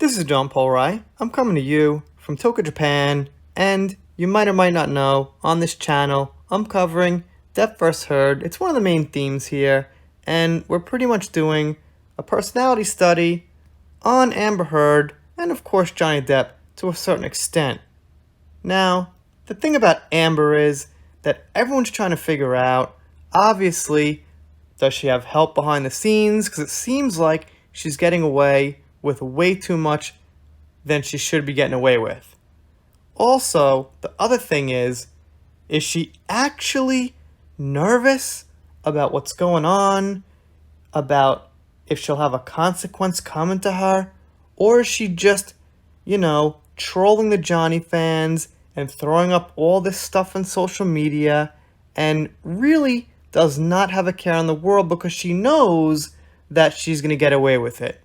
This is John Paul Rai. I'm coming to you from Tokyo, Japan, and you might or might not know, on this channel, I'm covering Depp vs. Heard. It's one of the main themes here, and we're pretty much doing a personality study on Amber Heard, and of course Johnny Depp to a certain extent. Now, the thing about Amber is that everyone's trying to figure out, obviously, does she have help behind the scenes? Because it seems like she's getting away with way too much than she should be getting away with. Also, the other thing is she actually nervous about what's going on, about if she'll have a consequence coming to her, or is she just, trolling the Johnny fans and throwing up all this stuff on social media and really does not have a care in the world because she knows that she's going to get away with it.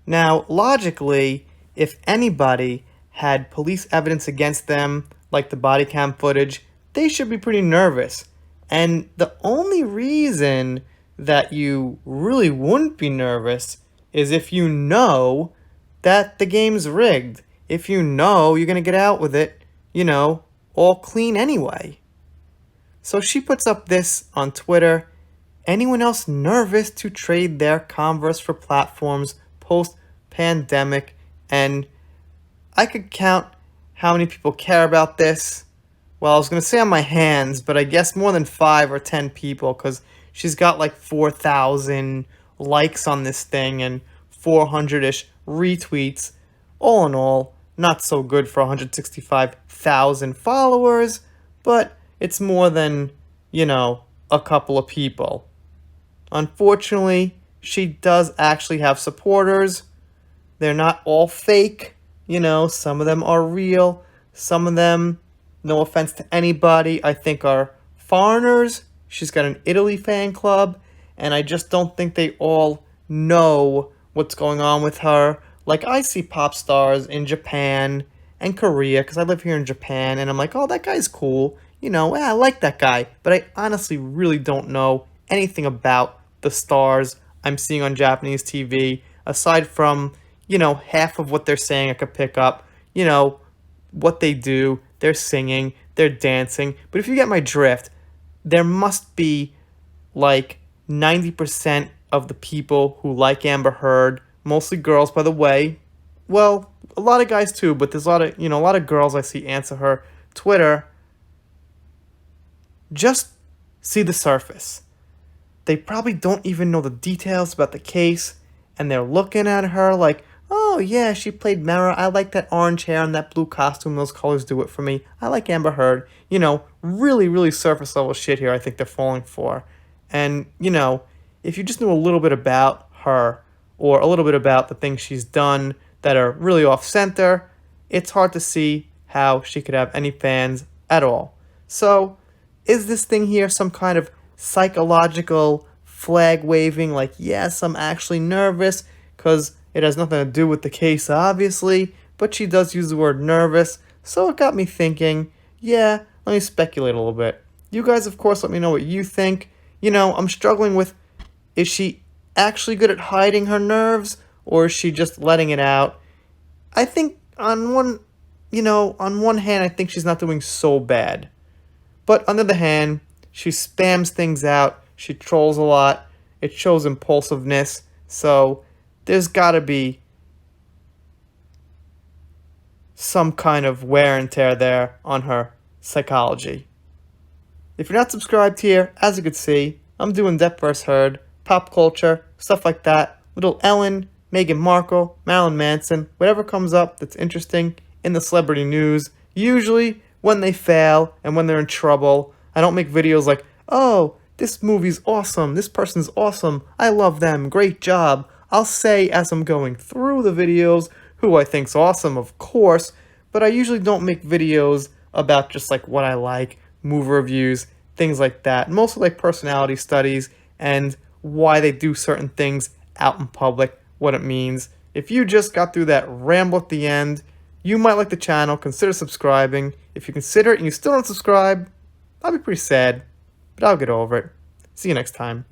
Now, logically, if anybody had police evidence against them, like the body cam footage, they should be pretty nervous. And the only reason that you really wouldn't be nervous is if you know that the game's rigged. If you know you're going to get out with it, all clean anyway. So she puts up this on Twitter. Anyone else nervous to trade their Converse for platforms post-pandemic? And I could count how many people care about this. Well, I was going to say on my hands, but I guess more than 5 or 10 people, because she's got like 4,000 likes on this thing and 400-ish retweets. All in all, not so good for 165,000 followers, but it's more than, a couple of people. Unfortunately, she does actually have supporters. They're not all fake. Some of them are real. Some of them, no offense to anybody, I think are foreigners. She's got an Italy fan club, and I just don't think they all know what's going on with her. Like, I see pop stars in Japan and Korea, because I live here in Japan, and I'm like, oh, that guy's cool. I like that guy. But I honestly really don't know anything about the stars I'm seeing on Japanese TV, aside from, half of what they're saying I could pick up, what they do, they're singing, they're dancing. But if you get my drift, there must be like 90% of the people who like Amber Heard, mostly girls, by the way. Well, a lot of guys too, but there's a lot of girls I see answer her Twitter. Just see the surface. They probably don't even know the details about the case, and they're looking at her like, oh yeah, she played Mara. I like that orange hair and that blue costume. Those colors do it for me. I like Amber Heard. Really, really surface level shit here I think they're falling for. And, if you just knew a little bit about her, or a little bit about the things she's done that are really off-center, it's hard to see how she could have any fans at all. So, is this thing here some kind of psychological flag waving, like, yes, I'm actually nervous, because it has nothing to do with the case, obviously, but she does use the word nervous, so it got me thinking, yeah, let me speculate a little bit. You guys, of course, let me know what you think. I'm struggling with, is she actually good at hiding her nerves, or is she just letting it out? I think on one hand, I think she's not doing so bad. But on the other hand, she spams things out, she trolls a lot, it shows impulsiveness, so there's gotta be some kind of wear and tear there on her psychology. If you're not subscribed here, as you can see, I'm doing Depp vs. Heard, pop culture, stuff like that, little Ellen, Meghan Markle, Marilyn Manson, whatever comes up that's interesting in the celebrity news, usually when they fail and when they're in trouble. I don't make videos like, oh, this movie's awesome, this person's awesome, I love them, great job. I'll say as I'm going through the videos who I think's awesome, of course, but I usually don't make videos about just like what I like, movie reviews, things like that. Mostly like personality studies and why they do certain things out in public, what it means. If you just got through that ramble at the end, you might like the channel, consider subscribing. If you consider it and you still don't subscribe, I'll be pretty sad, but I'll get over it. See you next time.